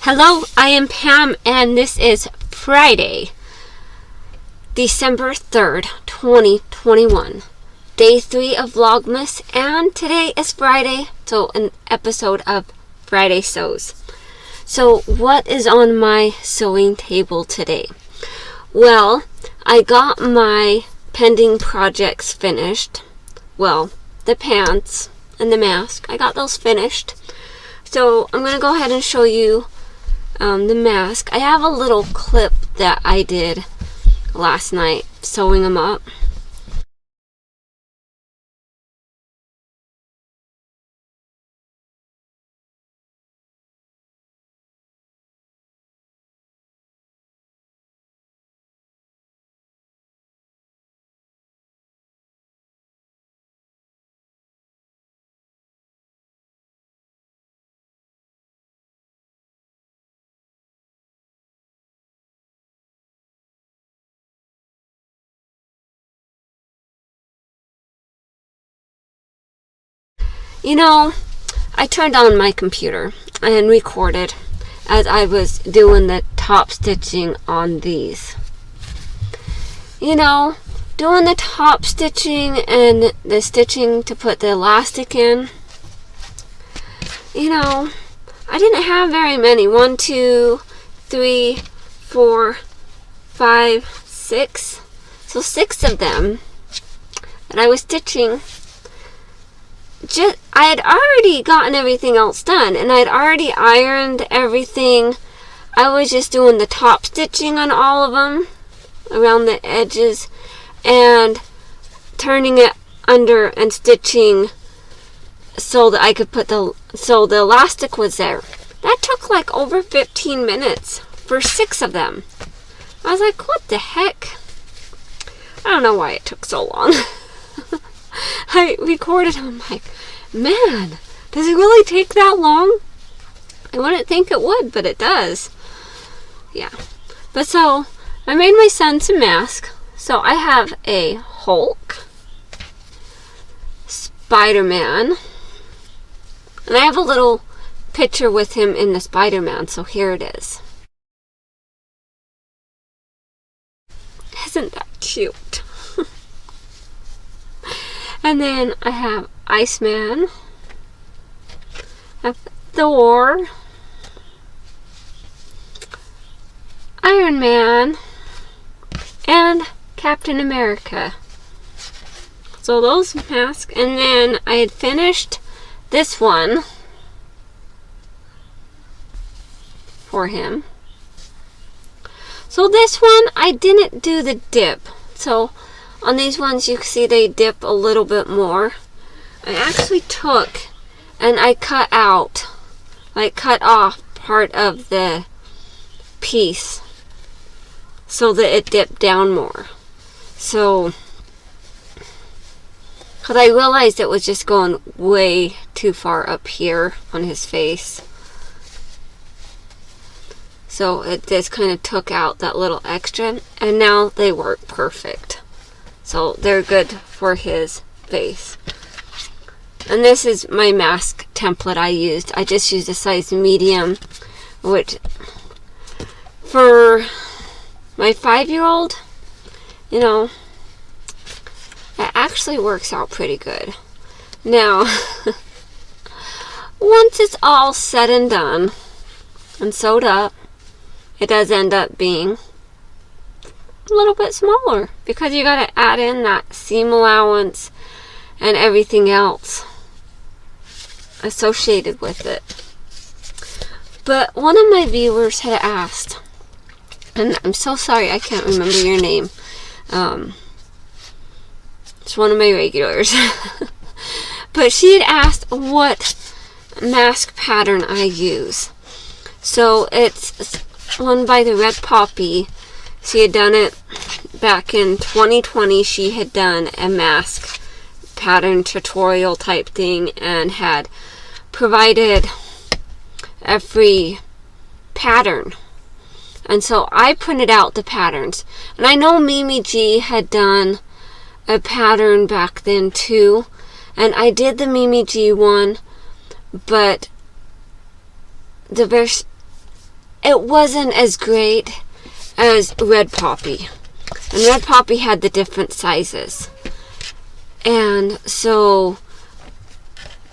Hello, I am Pam, and this is Friday, December 3rd, 2021. Day 3 of Vlogmas, and today is Friday, so an episode of Friday Sews. So, what is on my sewing table today? Well, I got my pending projects finished. Well, the pants and the mask, I got those finished. So, I'm going to go ahead and show you the mask. I have a little clip that I did last night sewing them up. You know, I turned on my computer and recorded as I was doing the top stitching on these. You know, doing the top stitching and the stitching to put the elastic in, you know, I didn't have very many. 1, 2, 3, 4, 5, 6. So 6 of them that I was stitching. I had already gotten everything else done, and I had already ironed everything. I was just doing the top stitching on all of them around the edges and turning it under and stitching so that I could put the elastic was there. That took like over 15 minutes for 6 of them. I was like, what the heck? I don't know why it took so long. I recorded, I'm like, man, does it really take that long? I wouldn't think it would, but it does. Yeah. But so, I made my son some masks. So I have a Hulk, Spider-Man, and I have a little picture with him in the Spider-Man, so here it is. Isn't that cute? And then I have Iceman, I have Thor, Iron Man, and Captain America. So those masks, and then I had finished this one for him. So this one, I didn't do the dip. So on these ones, you can see they dip a little bit more. I actually took and I cut off part of the piece so that it dipped down more. So, because I realized it was just going way too far up here on his face. So it just kind of took out that little extra, and now they work perfect. So they're good for his face. And this is my mask template I used. I just used a size medium, which for my 5-year-old, you know, it actually works out pretty good. Now, once it's all said and done and sewed up, it does end up being a little bit smaller because you got to add in that seam allowance and everything else associated with it. But one of my viewers had asked, and I'm so sorry I can't remember your name, it's one of my regulars, but she had asked what mask pattern I use. So it's one by the Red Poppy. She had done it back in 2020. She had done a mask pattern tutorial type thing and had provided a free pattern. And so I printed out the patterns. And I know Mimi G had done a pattern back then too. And I did the Mimi G one, but the it wasn't as great as Red Poppy. And Red Poppy had the different sizes. And so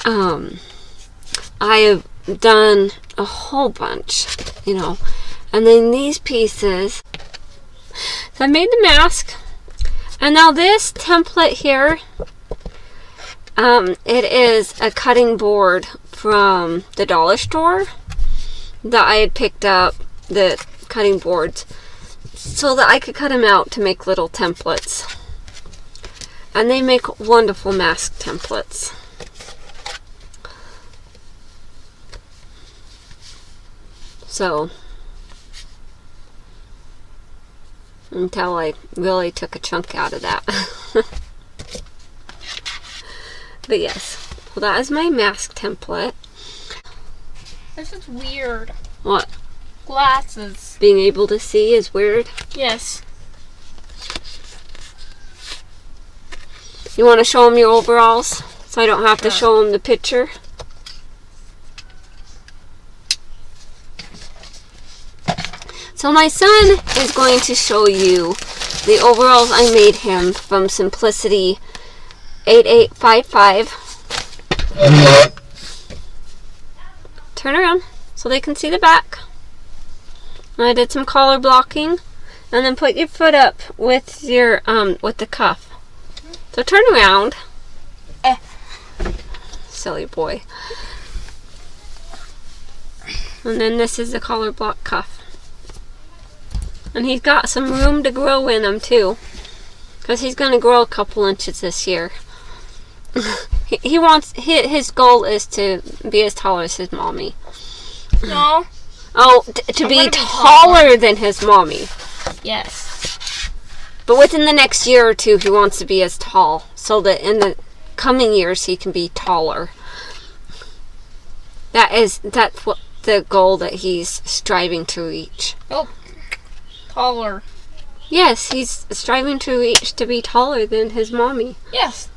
I have done a whole bunch, you know. And then these pieces. So I made the mask. And now this template here, it is a cutting board from the dollar store that I had picked up, the cutting boards, so that I could cut them out to make little templates. And they make wonderful mask templates. So, until I really took a chunk out of that. But yes, well, that is my mask template. This is weird. What? Glasses. Being able to see is weird? Yes. You want to show them your overalls so I don't have to show them the picture? So my son is going to show you the overalls I made him from Simplicity 8855. Turn around so they can see the back. I did some collar blocking, and then put your foot up with your with the cuff. So turn around. Silly boy. And then this is the collar block cuff. And he's got some room to grow in him too, because he's going to grow a couple inches this year. He wants, his goal is to be as tall as his mommy. No. Oh, to be taller than his mommy. Yes. But within the next year or two, he wants to be as tall, so that in the coming years he can be taller. That's what the goal that he's striving to reach. Oh, taller. Yes, he's striving to reach to be taller than his mommy. Yes.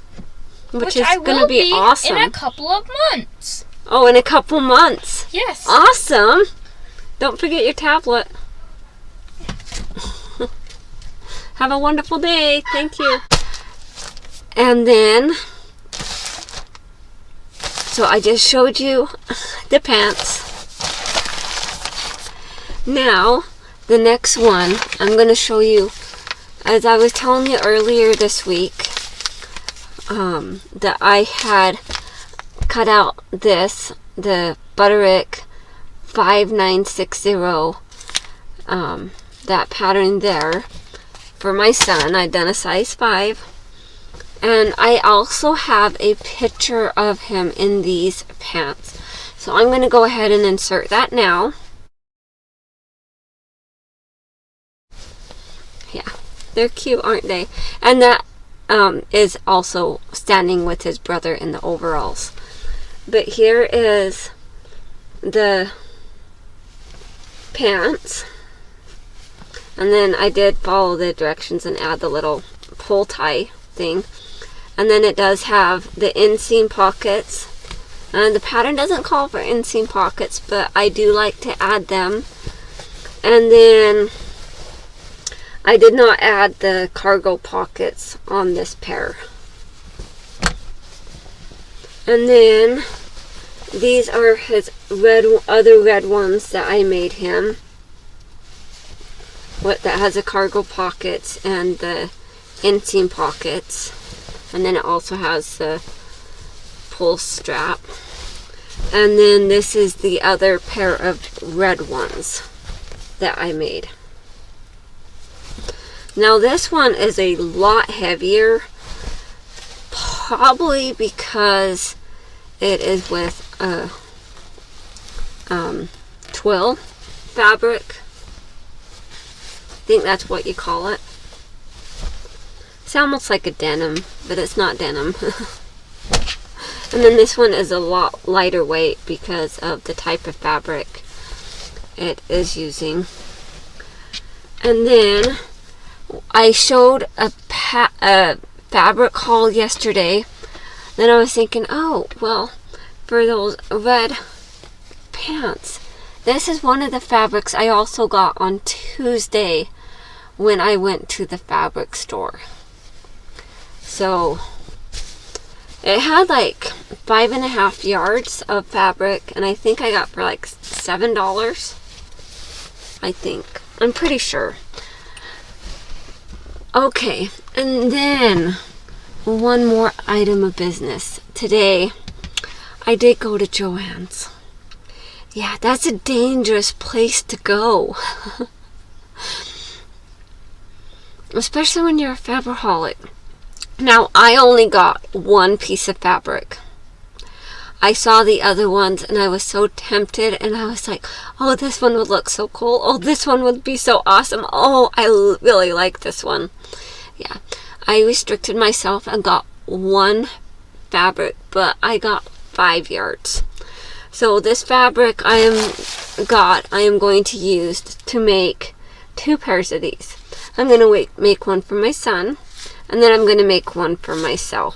Which is going to be awesome. In a couple of months. Oh, in a couple months. Yes. Awesome. Don't forget your tablet. Have a wonderful day. Thank you. And then, so I just showed you the pants. Now, the next one I'm going to show you, as I was telling you earlier this week, that I had cut out this, the Butterick 5960, that pattern there for my son. I'd done a size 5. And I also have a picture of him in these pants. So I'm going to go ahead and insert that now. Yeah, they're cute, aren't they? And that is also standing with his brother in the overalls. But here is the pants. And then I did follow the directions and add the little pull tie thing. And then it does have the inseam pockets. And the pattern doesn't call for inseam pockets, but I do like to add them. And then I did not add the cargo pockets on this pair. And then these are his other red ones that I made him. That has the cargo pockets and the inseam pockets. And then it also has the pull strap. And then this is the other pair of red ones that I made. Now this one is a lot heavier, probably because it is with a twill fabric. I think that's what you call it. It's almost like a denim, but it's not denim. And then this one is a lot lighter weight because of the type of fabric it is using. And then I showed a fabric haul yesterday. Then I was thinking, oh, well, for those red pants, this is one of the fabrics I also got on Tuesday when I went to the fabric store. So it had like 5.5 yards of fabric, and I think I got for like $7. I think. I'm pretty sure. Okay, and then one more item of business. Today, I did go to Joann's. Yeah, that's a dangerous place to go. Especially when you're a fabricaholic. Now, I only got one piece of fabric. I saw the other ones and I was so tempted, and I was like, oh, this one would look so cool. Oh, this one would be so awesome. Oh, I really like this one. Yeah, I restricted myself and got one fabric, but I got 5 yards. So this fabric I am going to use to make 2 pairs of these. I'm going to make one for my son, and then I'm going to make one for myself.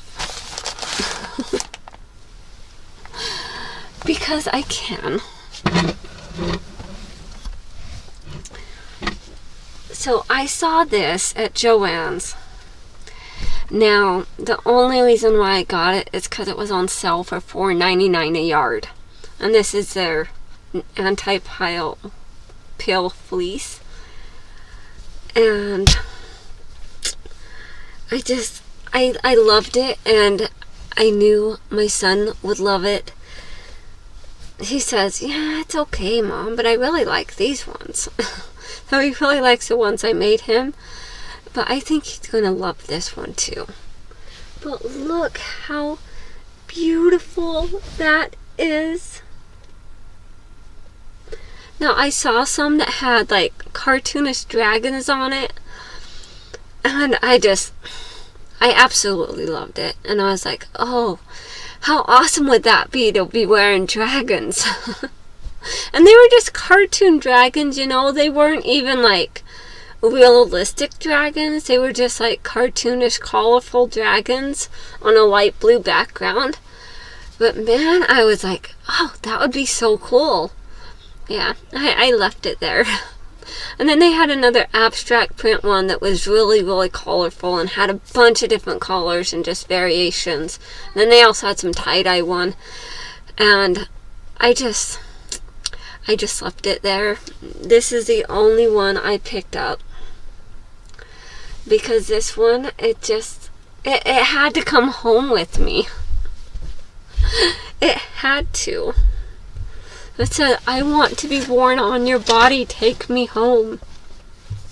Because I can. So I saw this at Joann's. Now, the only reason why I got it is because it was on sale for $4.99 a yard. And this is their anti-pile fleece. And I loved it, and I knew my son would love it. He says, yeah, it's okay, Mom, but I really like these ones. So he really likes the ones I made him. But I think he's going to love this one too. But look how beautiful that is. Now, I saw some that had like cartoonish dragons on it. And I absolutely loved it. And I was like, oh, how awesome would that be to be wearing dragons? And they were just cartoon dragons, you know. They weren't even like realistic dragons. They were just like cartoonish, colorful dragons on a light blue background. But man, I was like, oh, that would be so cool. Yeah, I left it there. And then they had another abstract print one that was really, really colorful and had a bunch of different colors and just variations. And then they also had some tie-dye one. And I just left it there. This is the only one I picked up. Because this one, it had to come home with me. It had to. It said, I want to be worn on your body, take me home.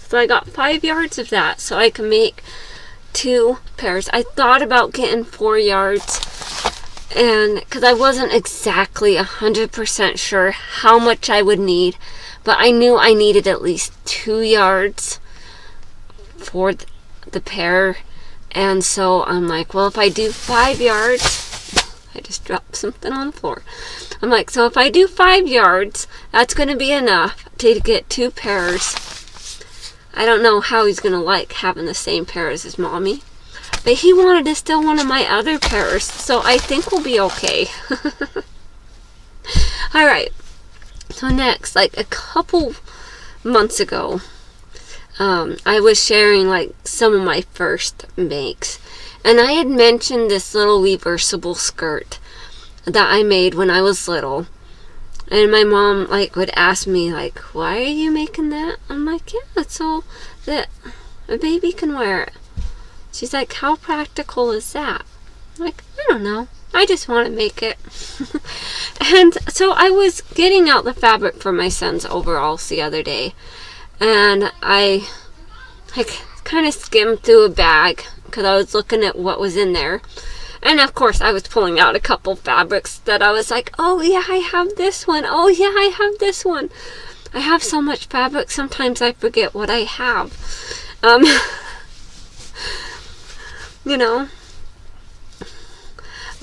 So I got 5 yards of that so I can make 2 pairs. I thought about getting 4 yards, and because I wasn't exactly 100% sure how much I would need, but I knew I needed at least 2 yards for the pair. And so I'm like, well, if I do 5 yards, I just dropped something on the floor. I'm like, so if I do 5 yards, that's going to be enough to get 2 pairs. I don't know how he's going to like having the same pair as his mommy. But he wanted to steal one of my other pairs, so I think we'll be okay. Alright, so next, like a couple months ago, I was sharing like some of my first makes. And I had mentioned this little reversible skirt that I made when I was little. And my mom like would ask me like, why are you making that? I'm like, yeah, so that a baby can wear it. She's like, how practical is that? I'm like, I don't know. I just want to make it. And so I was getting out the fabric for my son's overalls the other day. And I kind of skimmed through a bag because I was looking at what was in there. And of course I was pulling out a couple fabrics that I was like, oh yeah, I have this one. Oh yeah, I have this one. I have so much fabric, sometimes I forget what I have. You know.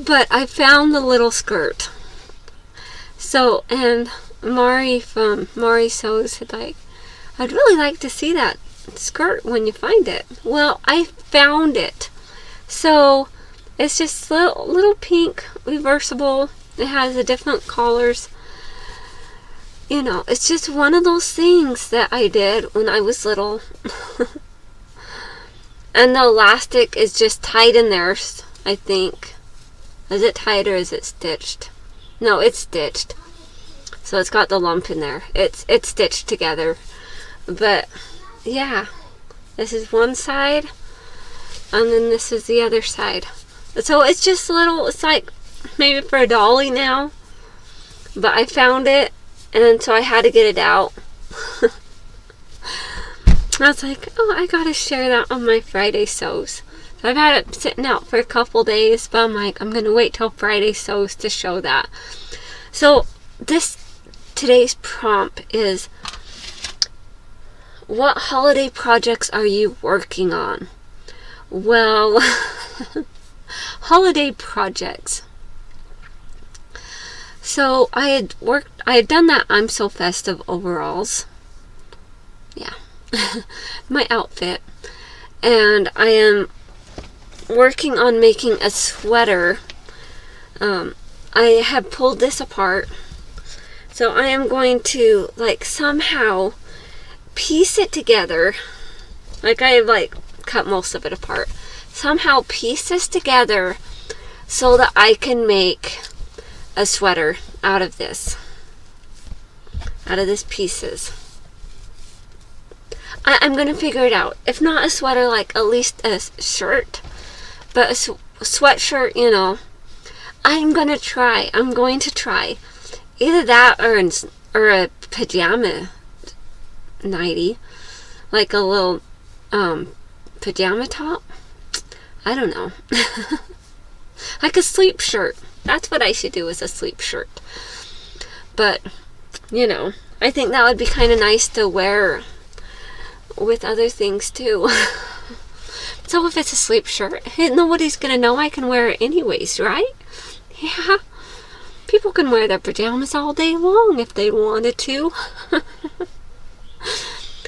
But I found the little skirt. So, and Mari from Mari Sews said like, I'd really like to see that skirt when you find it. Well, I found it. So it's just little pink reversible. It has the different colors. you know, it's just one of those things that I did when I was little. And the elastic is just tied in there, I think. Is it tied or is it stitched? No, it's stitched. So it's got the lump in there. It's stitched together. But yeah, this is one side, and then this is the other side. So it's just a little, it's like maybe for a dolly now. But I found it, and so I had to get it out. I was like, oh, I gotta share that on my Friday sews. So I've had it sitting out for a couple days, but I'm like, I'm gonna wait till Friday sews to show that. So today's prompt is, what holiday projects are you working on? Well, holiday projects. So I had done that I'm So Festive overalls. Yeah. My outfit. And I am working on making a sweater. I have pulled this apart. So I am going to like somehow piece it together. Like I like cut most of it apart. Somehow piece this together so that I can make a sweater out of this. Out of this pieces. I'm going to figure it out. If not a sweater, like at least a shirt. But a sweatshirt, you know. I'm going to try. I'm going to try. Either that or a pajama nightie. Like a little pajama top. I don't know. Like a sleep shirt. That's what I should do, is a sleep shirt. But, you know, I think that would be kind of nice to wear with other things too. So if it's a sleep shirt, nobody's gonna know. I can wear it anyways, right? Yeah. People can wear their pajamas all day long if they wanted to.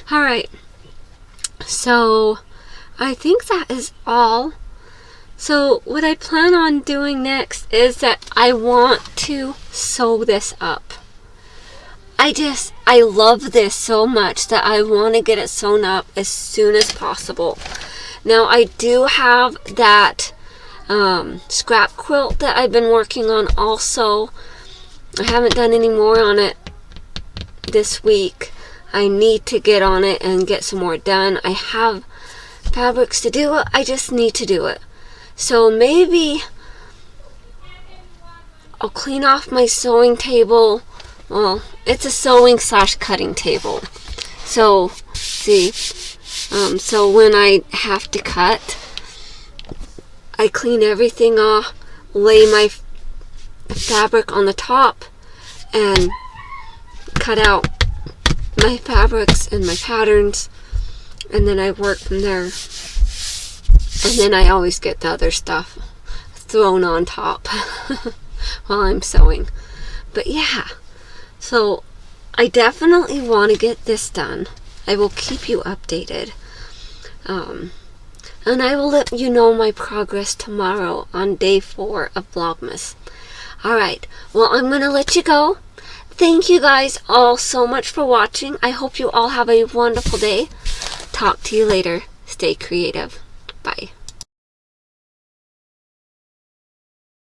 Alright. So I think that is all. So what I plan on doing next is that I want to sew this up. I love this so much that I want to get it sewn up as soon as possible. Now I do have that scrap quilt that I've been working on also. I haven't done any more on it this week. I need to get on it and get some more done. I have fabrics to do it. I just need to do it. So maybe I'll clean off my sewing table. Well, it's a sewing / cutting table. So, see, so when I have to cut, I clean everything off, lay my fabric on the top, and cut out my fabrics and my patterns, and then I work from there. And then I always get the other stuff thrown on top while I'm sewing. But yeah. So, I definitely want to get this done. I will keep you updated. And I will let you know my progress tomorrow on day 4 of Vlogmas. Alright, well, I'm going to let you go. Thank you guys all so much for watching. I hope you all have a wonderful day. Talk to you later. Stay creative. Bye.